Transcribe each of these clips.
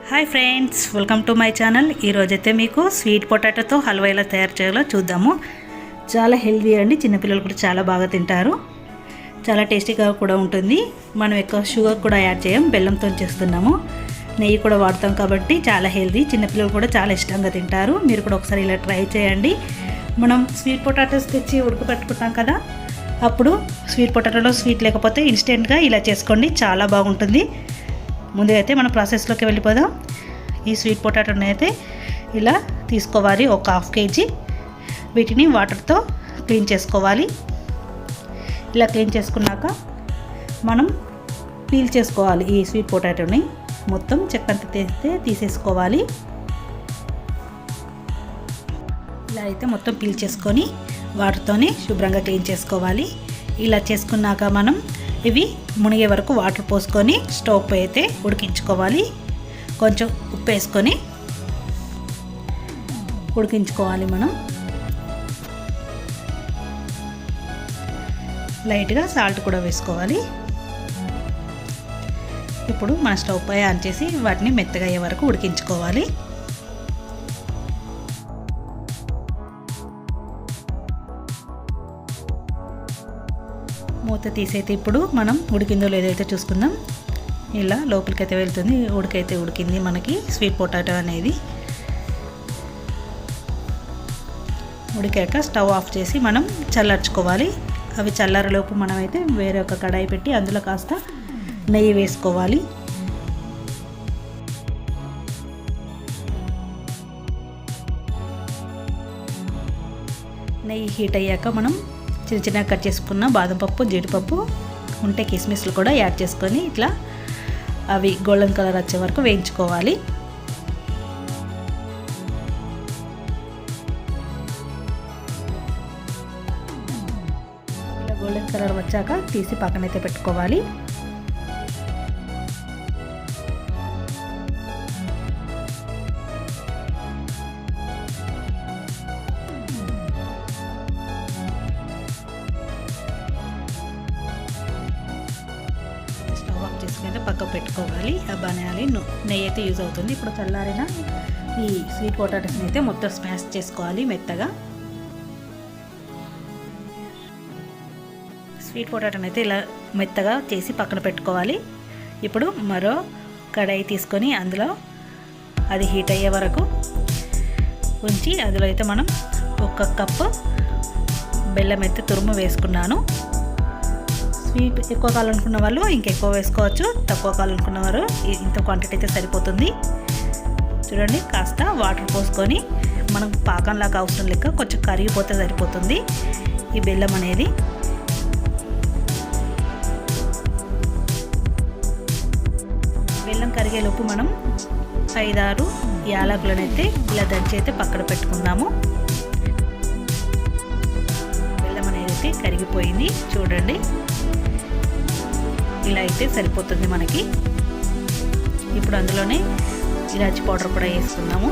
Hi friends, welcome to my channel. ఈరోజైతే మీకు sweet పొటాటోతో halwa ఎలా తయారు చేయాలో చూద్దాము. చాలా హెల్తీ అండి, చిన్నపిల్లలు కూడా చాలా బాగా తింటారు. చాలా టేస్టీగా కూడా ఉంటుంది. మనం ఎక్కువ షుగర్ కూడా యాడ్ చేయం, బెల్లంతో చేస్తున్నాము. నెయ్యి కూడా వాడతాం కాబట్టి చాలా హెల్తీ, చిన్నపిల్లలు కూడా చాలా ఇష్టంగా తింటారు. మీరు కూడా ఒకసారి ఇలా ట్రై చేయండి. మనం స్వీట్ పొటాటోస్ తెచ్చి ఉడకపెట్టుకుంటాం కదా, అప్పుడు స్వీట్ పొటాటోలో స్వీట్ లేకపోతే ఇన్స్టెంట్గా ఇలా చేసుకోండి, చాలా బాగుంటుంది. ముందుగా అయితే మన ప్రాసెస్లోకి వెళ్ళిపోదాం. ఈ స్వీట్ పొటాటోని అయితే ఇలా తీసుకోవాలి, ఒక హాఫ్ కేజీ. వీటిని వాటర్తో క్లీన్ చేసుకోవాలి. ఇలా క్లీన్ చేసుకున్నాక మనం పీల్ చేసుకోవాలి. ఈ స్వీట్ పొటాటోని మొత్తం చెక్కంతా తీసేసుకోవాలి. ఇలా అయితే మొత్తం పీల్ చేసుకొని వాటర్తోనే శుభ్రంగా క్లీన్ చేసుకోవాలి. ఇలా చేసుకున్నాక మనం ఇవి మునిగే వరకు వాటర్ పోసుకొని స్టవ్ పై అయితే ఉడికించుకోవాలి. కొంచెం ఉప్పు వేసుకొని ఉడికించుకోవాలి. మనం లైట్గా సాల్ట్ కూడా వేసుకోవాలి. ఇప్పుడు మన స్టవ్ పై ఆన్ చేసి వాటిని మెత్తగా అయ్యే వరకు ఉడికించుకోవాలి. మూత తీసైతే ఇప్పుడు మనం ఉడికిందో లేదో అయితే చూసుకుందాం. ఇలా లోపలికైతే వెళ్తుంది, ఉడికైతే ఉడికింది మనకి స్వీట్ పొటాటో అనేది. ఉడికాక స్టవ్ ఆఫ్ చేసి మనం చల్లార్చుకోవాలి. అవి చల్లారలోపు మనమైతే వేరే ఒక కడాయి పెట్టి అందులో కాస్త నెయ్యి వేసుకోవాలి. నెయ్యి హీట్ అయ్యాక మనం చిన్న చిన్నగా కట్ చేసుకున్న బాదం పప్పు, జీడిపప్పు ఉంటే కిస్మిస్లు కూడా యాడ్ చేసుకొని ఇట్లా అవి గోల్డెన్ కలర్ వచ్చే వరకు వేయించుకోవాలి. ఇలా గోల్డెన్ కలర్ వచ్చాక తీసి పక్కనైతే పెట్టుకోవాలి. చేసుకుంటే పక్కకు పెట్టుకోవాలి. ఆ బనాలి నెయ్యి అయితే యూజ్ అవుతుంది. ఇప్పుడు చల్లారిన ఈ స్వీట్ పొటాటోస్ని అయితే మొత్తం స్మాష్ చేసుకోవాలి మెత్తగా. స్వీట్ పొటాటోని అయితే ఇలా మెత్తగా చేసి పక్కన పెట్టుకోవాలి. ఇప్పుడు మరో కడాయి తీసుకొని అందులో అది హీట్ అయ్యే వరకు ఉంచి అందులో అయితే మనం 1 కప్పు బెల్లం అయితే తురుము వేసుకున్నాను. స్వీట్ ఎక్కువ కావాలనుకున్న వాళ్ళు ఇంకెక్కువ వేసుకోవచ్చు, తక్కువ కావాలనుకున్న వారు ఇంత క్వాంటిటీ అయితే సరిపోతుంది. చూడండి, కాస్త వాటర్ పోసుకొని మనం పాకంలాగా అవసరం లెక్క కొంచెం కరిగిపోతే సరిపోతుంది ఈ బెల్లం అనేది. బెల్లం కరిగేలోపు మనం 5-6 యాలకులను అయితే ఇలా దంచి అయితే పక్కన పెట్టుకుందాము. బెల్లం అనేది అయితే కరిగిపోయింది చూడండి, ఇలా అయితే సరిపోతుంది మనకి. ఇప్పుడు అందులోనే ఇలాచి పౌడర్ కూడా వేసుకుందాము.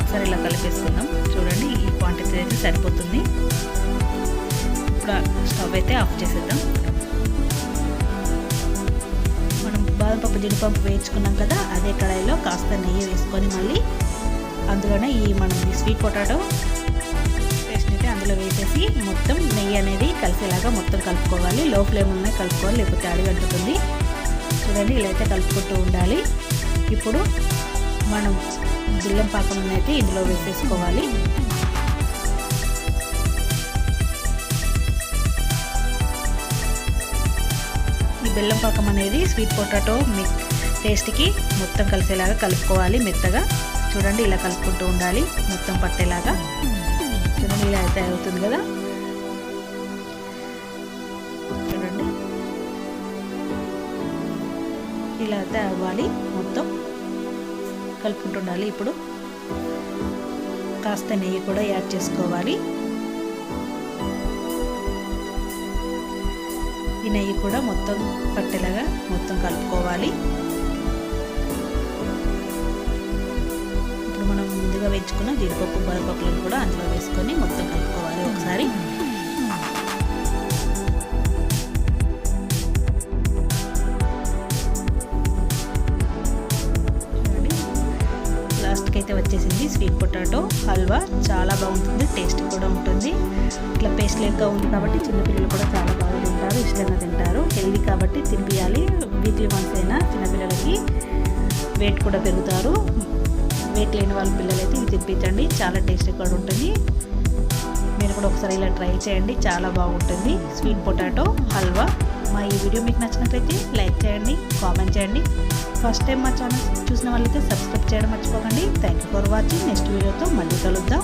సరే, ఇలా కలిపేసుకుందాం. చూడండి, ఈ క్వాంటిటీ అయితే సరిపోతుంది. ఇప్పుడు స్టవ్ అయితే ఆఫ్ చేసేద్దాం. మనం బాదం పప్పు, జీడిపప్పు వేయించుకున్నాం కదా, అదే కడాయిలో కాస్త నెయ్యి వేసుకొని మళ్ళీ అందులోనే మనం స్వీట్ పొటాటో అందులో వేసేసి మొత్తం నెయ్యి అనేది కలిసేలాగా మొత్తం కలుపుకోవాలి. లో ఫ్లేమ్ ఉన్నాయి కలుపుకోవాలి, లేకపోతే అడుగంటుతుంది. చూడండి, ఇలా అయితే కలుపుకుంటూ ఉండాలి. ఇప్పుడు మనం బెల్లం పాకం అయితే ఇందులో వేసేసుకోవాలి. ఈ బెల్లం పాకం అనేది స్వీట్ పొటాటో టేస్ట్కి మొత్తం కలిసేలాగా కలుపుకోవాలి మెత్తగా. చూడండి, ఇలా కలుపుకుంటూ ఉండాలి మొత్తం పట్టేలాగా. చూడండి, ఇలా అయితే అవుతుంది కదా. చూడండి, ఇలా అయితే అవ్వాలి, మొత్తం కలుపుకుంటుండాలి. ఇప్పుడు కాస్త నెయ్యి కూడా యాడ్ చేసుకోవాలి. ఈ నెయ్యి కూడా మొత్తం పట్టేలాగా మొత్తం కలుపుకోవాలి. మనం ముందుగా వేయించుకున్న జీడిపప్పు, బాదపప్పులను కూడా అందులో వేసుకొని మొత్తం కలుపుకోవాలి ఒకసారి. Sweet potato halwa. చాలా బాగుంటుంది, టేస్ట్ కూడా ఉంటుంది. ఇట్లా పేస్ట్ లెక్క ఉంది కాబట్టి చిన్నపిల్లలు కూడా చాలా బాగా తింటారు, ఇష్టంగా తింటారు. హెల్దీ కాబట్టి తినిపించాలి. వీక్లీ వన్స్ అయినా చిన్నపిల్లలకి వెయిట్ కూడా పెరుగుతారు. వెయిట్ లేని వాళ్ళ పిల్లలైతే ఇవి తినిపించండి, చాలా టేస్ట్ కూడా ఉంటుంది. మీరు కూడా ఒకసారి ఇలా ట్రై చేయండి, చాలా బాగుంటుంది స్వీట్ పొటాటో హల్వా. మా ఈ వీడియో మీకు నచ్చినట్లయితే లైక్ చేయండి, కామెంట్ చేయండి. ఫస్ట్ టైం మా ఛానల్ చూసిన వాళ్ళైతే సబ్స్క్రైబ్ చేయడం మర్చిపోకండి. Thank you for watching. Next వీడియోతో మళ్ళీ కలుద్దాం.